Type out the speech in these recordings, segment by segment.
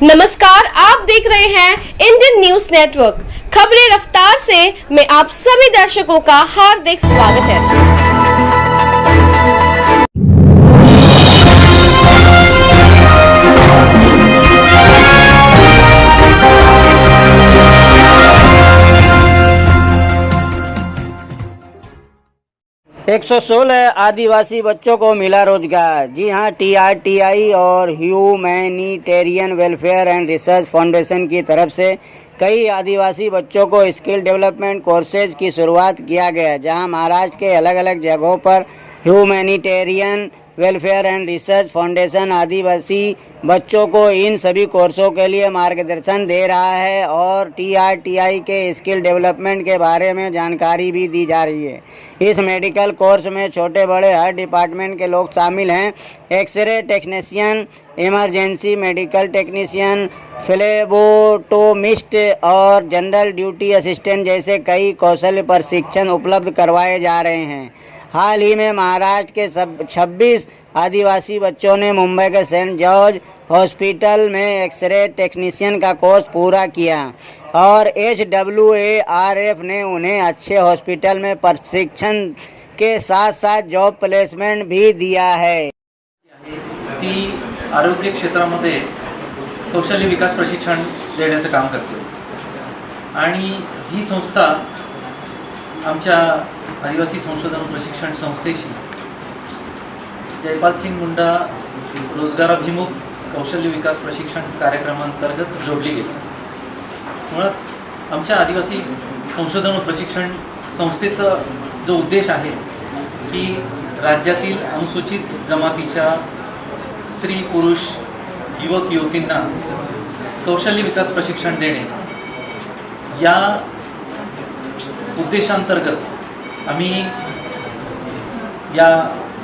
नमस्कार, आप देख रहे हैं इंडियन न्यूज नेटवर्क। खबरें रफ्तार से मैं आप सभी दर्शकों का हार्दिक स्वागत है। 116 आदिवासी बच्चों को मिला रोजगार। जी हां, TRTI और humanitarian welfare and research foundation की तरफ से कई आदिवासी बच्चों को स्किल डेवलपमेंट कोर्सेज की शुरुआत किया गया, जहां महाराष्ट्र के अलग अलग जगहों पर humanitarian welfare and research foundation आदिवासी बच्चों को इन सभी कोर्सों के लिए मार्गदर्शन दे रहा है और TRTI के स्किल डेवलपमेंट के बारे में जानकारी भी दी जा रही है। इस मेडिकल कोर्स में छोटे बड़े हर डिपार्टमेंट के लोग शामिल हैं। X-ray technician, emergency medical technician, phlebotomist और जनरल ड्यूटी असिस्टेंट जैसे कई कौशल प्रशिक्षण उपलब्ध करवाए जा रहे हैं। हाल ही में महाराष्ट्र के 26 आदिवासी बच्चों ने मुंबई के सेंट जॉर्ज हॉस्पिटल में एक्सरे टेक्नीशियन का कोर्स पूरा किया और HWARF ने उन्हें अच्छे हॉस्पिटल में प्रशिक्षण के साथ साथ जॉब प्लेसमेंट भी दिया है। ती आरोग्य क्षेत्रामध्ये कौशल्य विकास प्रशिक्षण देण्याचं काम करते आणि ही संस्था आमच्या आदिवासी संशोधन प्रशिक्षण संस्थेशी जयपाल सिंग मुंडा रोजगाराभिमुख कौशल्य विकास प्रशिक्षण कार्यक्रमांतर्गत जोडली गेली। मुळात आमच्या आदिवासी संशोधन व प्रशिक्षण संस्थेचा जो उद्देश आहे की राज्यातील अनुसूचित जमातीच्या स्त्री पुरुष युवक युवतींना कौशल्य विकास प्रशिक्षण देणे, या उद्देशांतर्गत आम्ही या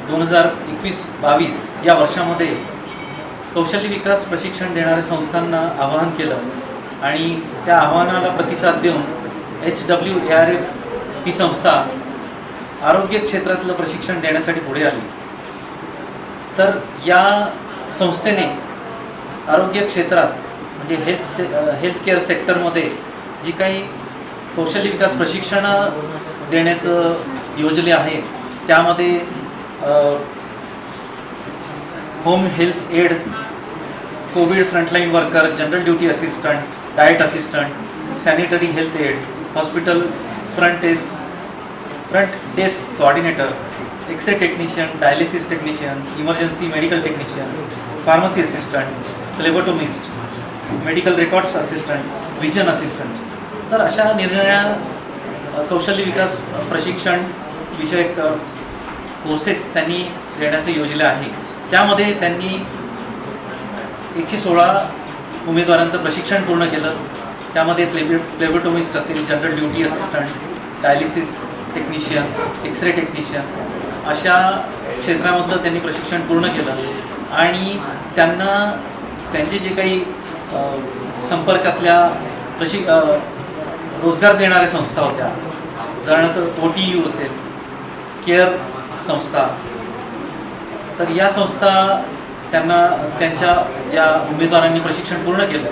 2021-22 या वर्षामध्ये कौशल्य विकास प्रशिक्षण देणाऱ्या संस्थांना आवाहन केलं आणि त्या आव्हानाला प्रतिसाद देऊन HWARF ही संस्था आरोग्य क्षेत्रातलं प्रशिक्षण देण्यासाठी पुढे आली। तर या संस्थेने आरोग्य क्षेत्रात म्हणजे हेल्थ केअर सेक्टरमध्ये जी काही कौशल्य विकास प्रशिक्षण देण्याचं योजले आहे त्यामध्ये home health aide, Covid frontline worker, general duty assistant, diet assistant, sanitary health aide, hospital front desk coordinator, x-ray technician, dialysis technician, emergency medical technician, pharmacy assistant, phlebotomist, medical records assistant, vision assistant, तर अशा निरनिराळ्या कौशल्य विकास प्रशिक्षण विषयक courses त्यांनी देण्याचं योजले आहे। त्यामध्ये त्यांनी 116 उमेदवारांचं प्रशिक्षण पूर्ण केलं। त्यामध्ये फ्लेबोटोमिस्ट असेल, general duty assistant, dialysis technician, x-ray technician अशा क्षेत्रामधलं त्यांनी प्रशिक्षण पूर्ण केलं आणि त्यांना त्यांचे जे काही संपर्कातल्या रोजगार देणाऱ्या संस्था होत्या, उदाहरणार्थ OTU असेल, केअर संस्था, तर या संस्था त्यांना त्यांच्या ज्या उमेदवारांनी प्रशिक्षण पूर्ण केलं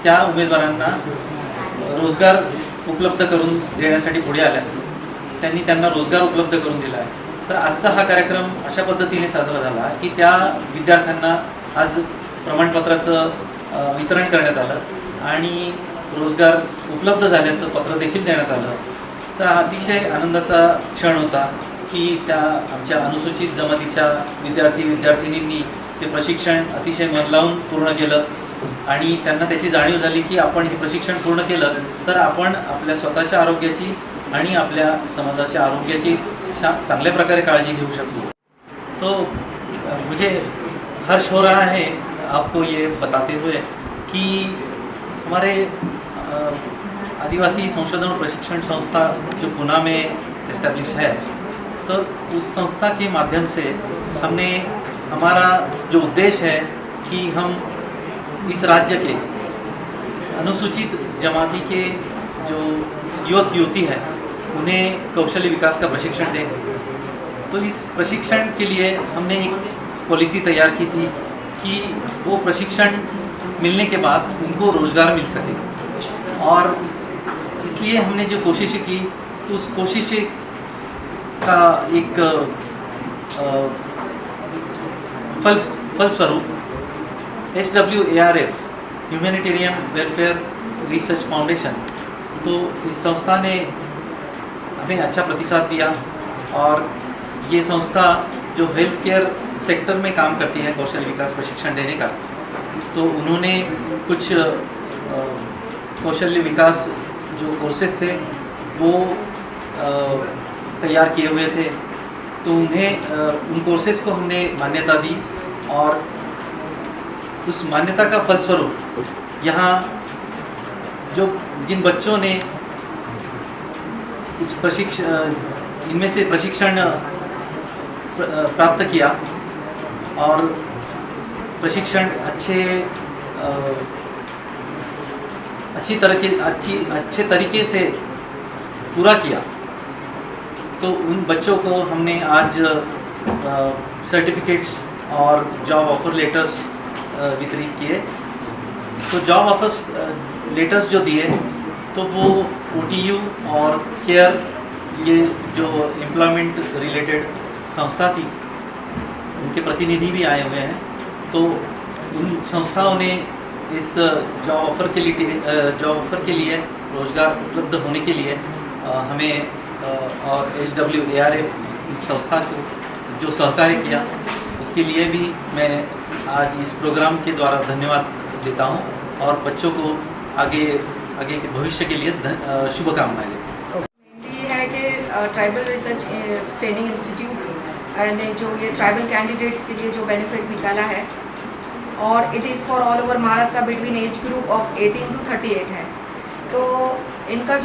त्या उमेदवारांना रोजगार उपलब्ध करून देण्यासाठी पुढे आल्या। त्यांनी त्यांना रोजगार उपलब्ध करून दिला आहे। तर आजचा हा कार्यक्रम अशा पद्धतीने साजरा झाला की त्या विद्यार्थ्यांना आज प्रमाणपत्राचं वितरण करण्यात आलं आणि रोजगार उपलब्ध झाल्याचं पत्र देखील देण्यात आलं। तर हा अतिशय आनंदाचा क्षण होता की त्या आमच्या अनुसूचित जमातीच्या विद्यार्थिनींनी ते प्रशिक्षण अतिशय मन लावून पूर्ण केलं आणि त्यांना त्याची जाणीव झाली की आपण हे प्रशिक्षण पूर्ण केलं तर आपण आपल्या स्वतःच्या आरोग्याची आणि आपल्या समाजाच्या आरोग्याची चांगल्या प्रकारे काळजी घेऊ शकतो। तो मुझे हर्ष हो रहा है आपको ये बताते हुए कि हमारे आदिवासी संशोधन और प्रशिक्षण संस्था जो पुणे में इस्टेब्लिश है, तो उस संस्था के माध्यम से हमने हमारा जो उद्देश्य है कि हम इस राज्य के अनुसूचित जमाती के जो युवक युवती है उन्हें कौशल्य विकास का प्रशिक्षण दें। तो इस प्रशिक्षण के लिए हमने एक पॉलिसी तैयार की थी कि वो प्रशिक्षण मिलने के बाद उनको रोज़गार मिल सके। और इसलिए हमने जो कोशिशें की तो उस कोशिश का एक फलस्वरूप HWARF humanitarian welfare research foundation, तो इस संस्था ने हमें अच्छा प्रतिसाद दिया। और ये संस्था जो हेल्थ केयर सेक्टर में काम करती है कौशल विकास प्रशिक्षण देने का, तो उन्होंने कुछ कौशल्य विकास जो कोर्सेज थे वो तैयार किए हुए थे, तो उन कोर्सेज को हमने मान्यता दी। और उस मान्यता का फलस्वरूप यहाँ जो जिन बच्चों ने कुछ इनमें से प्रशिक्षण प्राप्त किया और प्रशिक्षण अच्छे तरीके से पूरा किया, तो उन बच्चों को हमने आज सर्टिफिकेट्स और जॉब ऑफर लेटर्स वितरित किए। तो जॉब ऑफर्स लेटर्स जो दिए तो वो OTU और केयर, ये जो एम्प्लॉयमेंट रिलेटेड संस्था थी, उनके प्रतिनिधि भी आए हुए हैं। तो उन संस्थाओं ने इस जॉब ऑफर के लिए रोज़गार उपलब्ध होने के लिए हमें और HWARF संस्था को जो सहकार्य किया, उसके लिए भी मैं आज इस प्रोग्राम के द्वारा धन्यवाद देता हूं और बच्चों को आगे के भविष्य के लिए शुभकामनाएं देता हूं। ये है कि ट्राइबल रिसर्च ट्रेनिंग इंस्टीट्यूट ने जो ये ट्राइबल कैंडिडेट्स के लिए जो बेनिफिट निकाला है, और it is for all over Maharashtra between age group of 18 to 38 है। तो इनका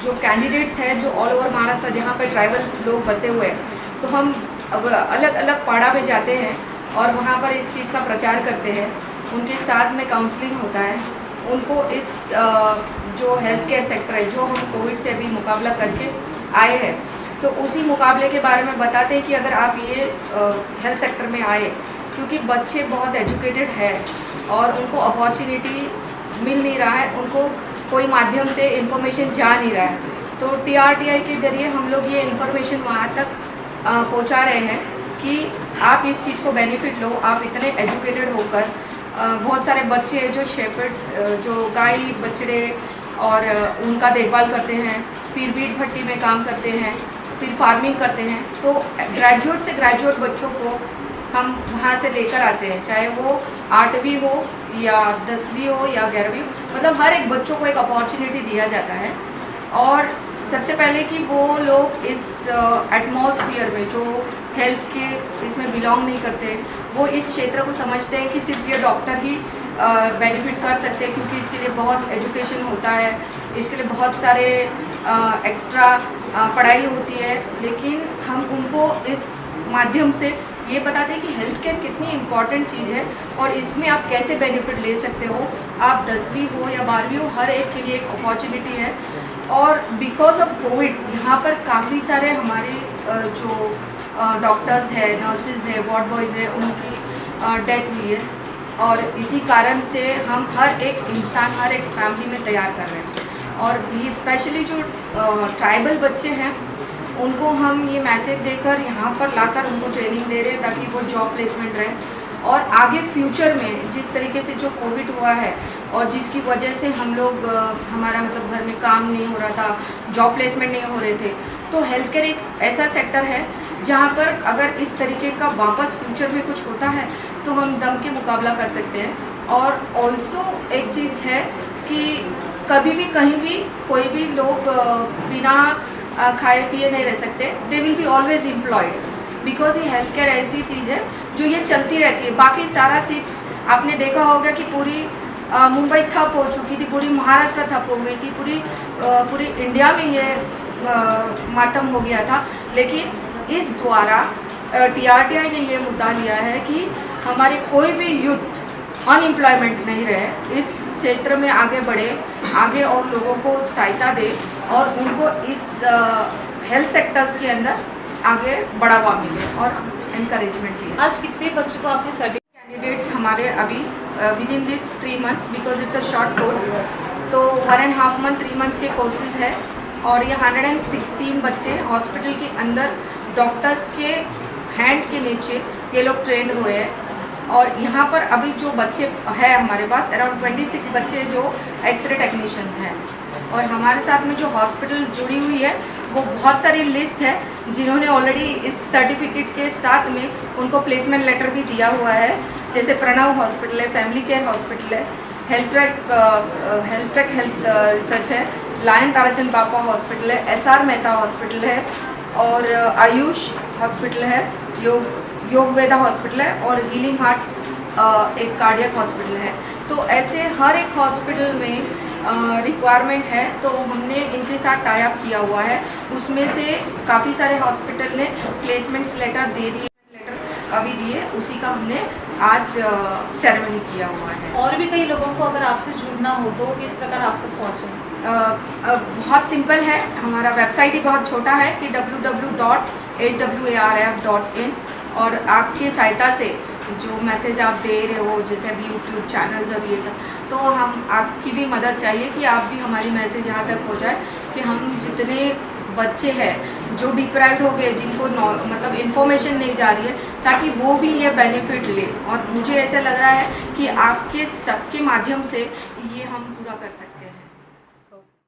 जो कैंडिडेट्स है जो ऑल ओवर महाराष्ट्र जहाँ पे ट्राइबल लोग बसे हुए हैं, तो हम अब अलग अलग पाड़ा में जाते हैं और वहाँ पर इस चीज़ का प्रचार करते हैं, उनके साथ में काउंसलिंग होता है, उनको इस जो हेल्थ केयर सेक्टर है जो हम कोविड से अभी मुकाबला करके आए हैं, तो उसी मुकाबले के बारे में बताते हैं कि अगर आप ये हेल्थ सेक्टर में आए, क्योंकि बच्चे बहुत एजुकेटेड है और उनको अपॉर्चुनिटी मिल नहीं रहा है, उनको कोई माध्यम से इन्फॉर्मेशन जा नहीं रहा है। तो TRTI के ज़रिए हम लोग ये इन्फॉर्मेशन वहाँ तक पहुँचा रहे हैं कि आप इस चीज़ को बेनिफिट लो। आप इतने एजुकेटेड होकर बहुत सारे बच्चे हैं जो शेपर्ड, जो गाय बछड़े और उनका देखभाल करते हैं, फिर वीट भट्टी में काम करते हैं, फिर फार्मिंग करते हैं। तो ग्रेजुएट से ग्रेजुएट बच्चों को हम वहाँ से लेकर आते हैं, चाहे वो 8वीं हो या 10वीं हो या 11वीं हो, मतलब हर एक बच्चों को एक अपॉर्चुनिटी दिया जाता है। और सबसे पहले कि वो लोग इस एटमॉस्फेयर में जो हेल्थ के इसमें बिलोंग नहीं करते, वो इस क्षेत्र को समझते हैं कि सिर्फ ये डॉक्टर ही बेनिफिट कर सकते हैं, क्योंकि इसके लिए बहुत एजुकेशन होता है, इसके लिए बहुत सारे एक्स्ट्रा पढ़ाई होती है। लेकिन हम उनको इस माध्यम से ये बताते हैं कि हेल्थ केयर कितनी इम्पॉर्टेंट चीज़ है और इसमें आप कैसे बेनिफिट ले सकते हो। आप 10वीं हो या 12वीं हो, हर एक के लिए एक अपॉर्चुनिटी है। और बिकॉज ऑफ कोविड यहाँ पर काफ़ी सारे हमारे जो डॉक्टर्स है, नर्सेज है, वार्ड बॉयज़ है, उनकी डेथ हुई है। और इसी कारण से हम हर एक इंसान, हर एक फैमिली में तैयार कर रहे हैं। और ये स्पेशली जो ट्राइबल बच्चे हैं, उनको हम ये मैसेज देकर यहाँ पर लाकर उनको ट्रेनिंग दे रहे हैं ताकि वो जॉब प्लेसमेंट रहे। और आगे फ्यूचर में जिस तरीके से जो कोविड हुआ है और जिसकी वजह से हम लोग हमारा मतलब घर में काम नहीं हो रहा था, जॉब प्लेसमेंट नहीं हो रहे थे, तो हेल्थ केयर एक ऐसा सेक्टर है जहाँ पर अगर इस तरीके का वापस फ्यूचर में कुछ होता है तो हम दम के मुकाबला कर सकते हैं। और ऑल्सो एक चीज़ है कि कभी भी कहीं भी कोई भी लोग बिना खाए पिए नहीं रह सकते। They will be always employed, because ये हेल्थ केयर ऐसी चीज़ है जो ये चलती रहती है। बाकी सारा चीज़ आपने देखा होगा कि पूरी मुंबई ठप हो चुकी थी, पूरी महाराष्ट्र ठप हो गई थी, पूरी इंडिया में ये मातम हो गया था। लेकिन इस द्वारा TRTI ने ये मुद्दा लिया है कि हमारे कोई भी यूथ अनएम्प्लॉयमेंट नहीं रहे, इस क्षेत्र में आगे बढ़े, आगे और लोगों को सहायता दे और उनको इस हेल्थ सेक्टर्स के अंदर आगे बढ़ावा मिले और एनकरेजमेंट मिले। आज कितने बच्चों को आपने सर्टिफिकेट कैंडिडेट्स हमारे अभी with in this 3 months because it's a short course, तो 1.5 month 3 months के कोर्सेज है और ये 116 बच्चे हॉस्पिटल के अंदर डॉक्टर्स के हैंड के नीचे ये लोग ट्रेंड हुए हैं। और यहाँ पर अभी जो बच्चे हैं हमारे पास अराउंड 26 बच्चे जो एक्सरे टेक्नीशियंस हैं। और हमारे साथ में जो हॉस्पिटल जुड़ी हुई है वो बहुत सारी लिस्ट है जिन्होंने ऑलरेडी इस सर्टिफिकेट के साथ में उनको प्लेसमेंट लेटर भी दिया हुआ है, जैसे प्रणव हॉस्पिटल है, फैमिली केयर हॉस्पिटल है, हेल्थ रिसर्च है, लायन ताराचंद बापा हॉस्पिटल है, SR मेहता हॉस्पिटल है और आयुष हॉस्पिटल है, योग वेदा हॉस्पिटल है और हीलिंग हार्ट एक कार्डियक हॉस्पिटल है। तो ऐसे हर एक हॉस्पिटल में रिक्वायरमेंट है, तो हमने इनके साथ टाई अप किया हुआ है। उसमें से काफ़ी सारे हॉस्पिटल ने प्लेसमेंट्स लेटर दे दिए, लेटर अभी दिए, उसी का हमने आज सेरेमनी किया हुआ है। और भी कई लोगों को अगर आपसे जुड़ना हो तो किस प्रकार आप तक पहुँचें? बहुत सिंपल है, हमारा वेबसाइट ही बहुत छोटा है कि www.hwarf.in और आपकी सहायता से जो मैसेज आप दे रहे हो, जैसे अभी यूट्यूब चैनल्स और ये सब, तो हम आपकी भी मदद चाहिए कि आप भी हमारी मैसेज यहाँ तक हो जाए कि हम जितने बच्चे हैं जो डिप्राइव्ड हो गए, जिनको मतलब इन्फॉर्मेशन नहीं जा रही है, ताकि वो भी ये बेनिफिट ले। और मुझे ऐसा लग रहा है कि आपके सबके माध्यम से ये हम पूरा कर सकते हैं।